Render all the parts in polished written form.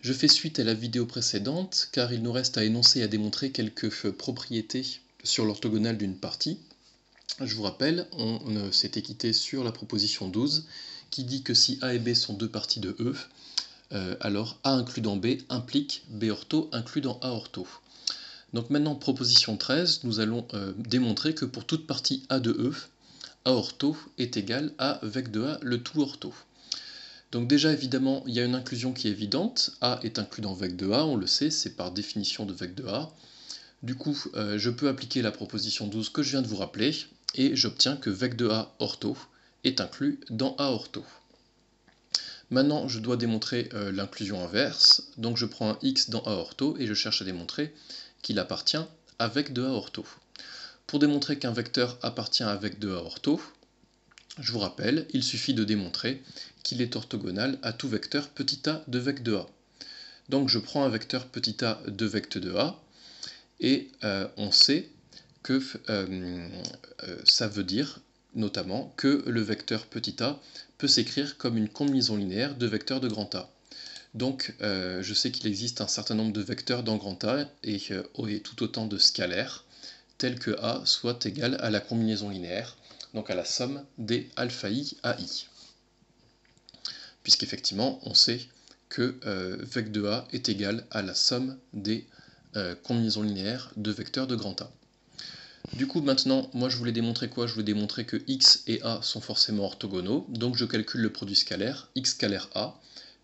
Je fais suite à la vidéo précédente car il nous reste à énoncer et à démontrer quelques propriétés sur l'orthogonale d'une partie. Je vous rappelle, on s'était quitté sur la proposition 12 qui dit que si A et B sont deux parties de E, alors A inclus dans B implique B ortho inclus dans A ortho. Donc maintenant, proposition 13, nous allons démontrer que pour toute partie A de E, A ortho est égal à vec de A le tout ortho. Donc déjà, évidemment, il y a une inclusion qui est évidente. A est inclus dans vec de A, on le sait, c'est par définition de vec de A. Du coup, je peux appliquer la proposition 12 que je viens de vous rappeler, et j'obtiens que vec de A ortho est inclus dans A ortho. Maintenant, je dois démontrer l'inclusion inverse, donc je prends un x dans A ortho et je cherche à démontrer qu'il appartient à vec de A ortho. Pour démontrer qu'un vecteur appartient à vec de A ortho, je vous rappelle, il suffit de démontrer qu'il est orthogonal à tout vecteur petit a de vec de A. Donc je prends un vecteur petit a de vec de A, et on sait que ça veut dire notamment que le vecteur petit a peut s'écrire comme une combinaison linéaire de vecteurs de grand A. Donc je sais qu'il existe un certain nombre de vecteurs dans grand A et tout autant de scalaires tels que A soit égal à la combinaison linéaire, donc à la somme des alpha i à i. Puisqu'effectivement on sait que vec de A est égal à la somme des combinaisons linéaires de vecteurs de grand A. Du coup maintenant, moi je voulais démontrer quoi? Je voulais démontrer que x et a sont forcément orthogonaux, donc je calcule le produit scalaire, x scalaire a,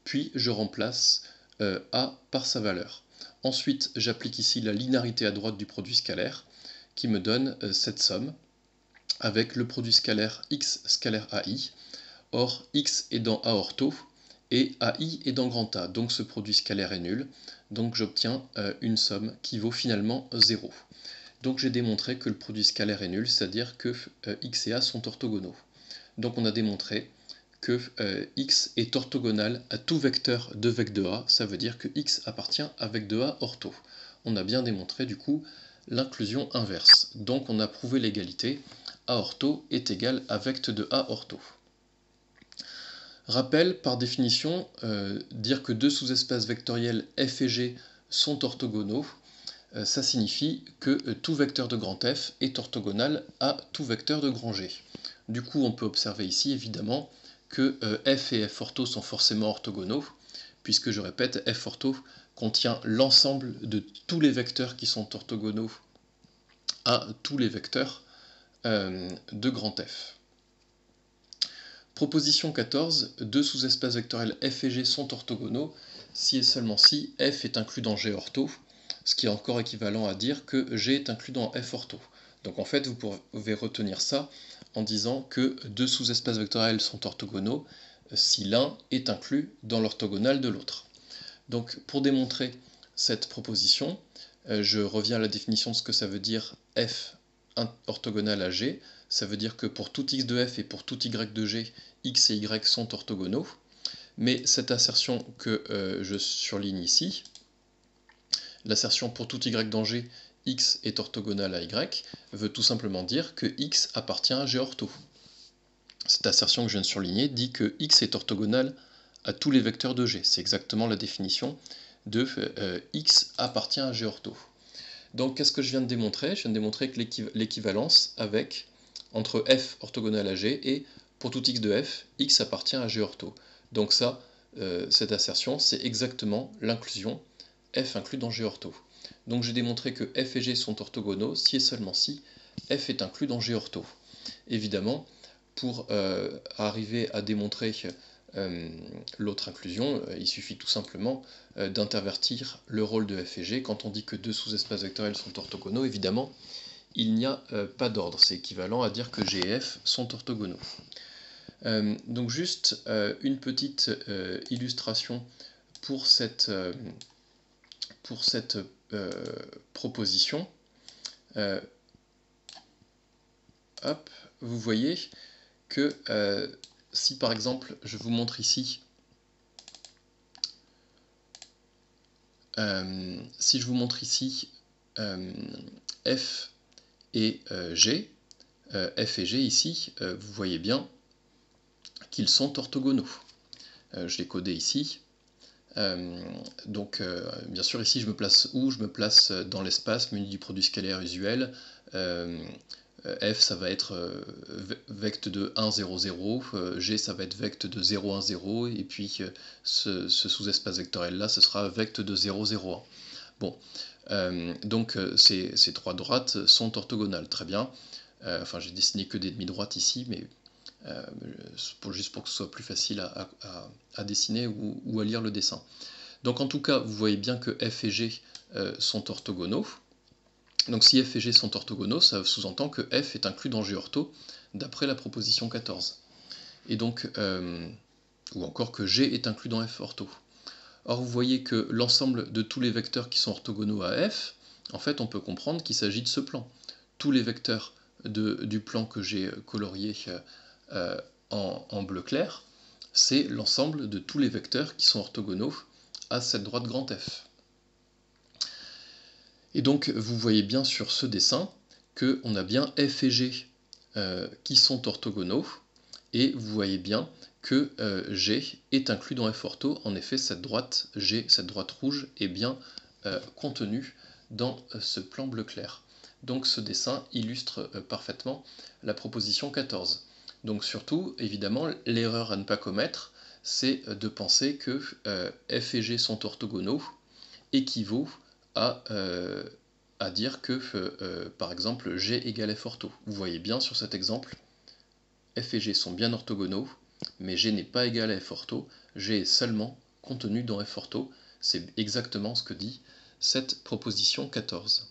puis je remplace a par sa valeur. Ensuite, j'applique ici la linéarité à droite du produit scalaire, qui me donne cette somme, avec le produit scalaire x scalaire ai. Or, x est dans A ortho, et AI est dans grand A, donc ce produit scalaire est nul, donc j'obtiens une somme qui vaut finalement 0. Donc j'ai démontré que le produit scalaire est nul, c'est-à-dire que x et a sont orthogonaux. Donc on a démontré que x est orthogonal à tout vecteur de vec de A, ça veut dire que x appartient à vec de A ortho. On a bien démontré du coup l'inclusion inverse. Donc on a prouvé l'égalité, A ortho est égal à vec de A ortho. Rappel, par définition, dire que deux sous-espaces vectoriels f et g sont orthogonaux, ça signifie que tout vecteur de grand F est orthogonal à tout vecteur de grand G. Du coup, on peut observer ici, évidemment, que f et f ortho sont forcément orthogonaux, puisque, je répète, f ortho contient l'ensemble de tous les vecteurs qui sont orthogonaux à tous les vecteurs de grand F. Proposition 14, deux sous-espaces vectoriels f et g sont orthogonaux si et seulement si f est inclus dans G ortho, ce qui est encore équivalent à dire que G est inclus dans F ortho. Donc en fait, vous pouvez retenir ça en disant que deux sous-espaces vectoriels sont orthogonaux si l'un est inclus dans l'orthogonale de l'autre. Donc pour démontrer cette proposition, je reviens à la définition de ce que ça veut dire F orthogonal à G. Ça veut dire que pour tout x de F et pour tout y de G, x et y sont orthogonaux. Mais cette assertion que je surligne ici, l'assertion pour tout y dans G, x est orthogonal à y, veut tout simplement dire que x appartient à G ortho. Cette assertion que je viens de surligner dit que x est orthogonal à tous les vecteurs de G. C'est exactement la définition de x appartient à G ortho. Donc qu'est-ce que je viens de démontrer? Je viens de démontrer que l'équivalence entre f orthogonal à G et pour tout x de f, x appartient à G ortho. Donc ça, cette assertion, c'est exactement l'inclusion f inclus dans G ortho. Donc j'ai démontré que f et g sont orthogonaux si et seulement si f est inclus dans G ortho. Évidemment, pour arriver à démontrer l'autre inclusion, il suffit tout simplement d'intervertir le rôle de f et g. Quand on dit que deux sous-espaces vectoriels sont orthogonaux, évidemment, il n'y a pas d'ordre. C'est équivalent à dire que g et f sont orthogonaux. Donc juste une petite illustration pour cette proposition. Hop, vous voyez que si par exemple je vous montre ici f et g, f et g ici, vous voyez bien qu'ils sont orthogonaux. Je l'ai codé ici. Bien sûr, ici, je me place où? Je me place dans l'espace, menu du produit scalaire usuel. F, ça va être vect de 1, 0, 0. G, ça va être vect de 0, 1, 0. Et puis, ce sous-espace vectoriel-là, ce sera vect de 0, 0, 1. Bon, ces trois droites sont orthogonales, très bien. Enfin, j'ai dessiné que des demi-droites ici, mais juste pour que ce soit plus facile à dessiner ou à lire le dessin. Donc en tout cas, vous voyez bien que f et g sont orthogonaux. Donc si f et g sont orthogonaux, ça sous-entend que f est inclus dans G ortho, d'après la proposition 14. Et donc, ou encore que g est inclus dans f ortho. Or, vous voyez que l'ensemble de tous les vecteurs qui sont orthogonaux à f, en fait, on peut comprendre qu'il s'agit de ce plan. Tous les vecteurs du plan que j'ai colorié en bleu clair, c'est l'ensemble de tous les vecteurs qui sont orthogonaux à cette droite grand F. Et donc, vous voyez bien sur ce dessin qu'on a bien f et g qui sont orthogonaux, et vous voyez bien que G est inclus dans f ortho. En effet, cette droite G, cette droite rouge, est bien contenue dans ce plan bleu clair. Donc ce dessin illustre parfaitement la proposition 14. Donc surtout, évidemment, l'erreur à ne pas commettre, c'est de penser que f et g sont orthogonaux équivaut à dire que, par exemple, g égale f ortho. Vous voyez bien sur cet exemple, f et g sont bien orthogonaux, mais g n'est pas égal à f ortho, g est seulement contenu dans f ortho. C'est exactement ce que dit cette proposition 14.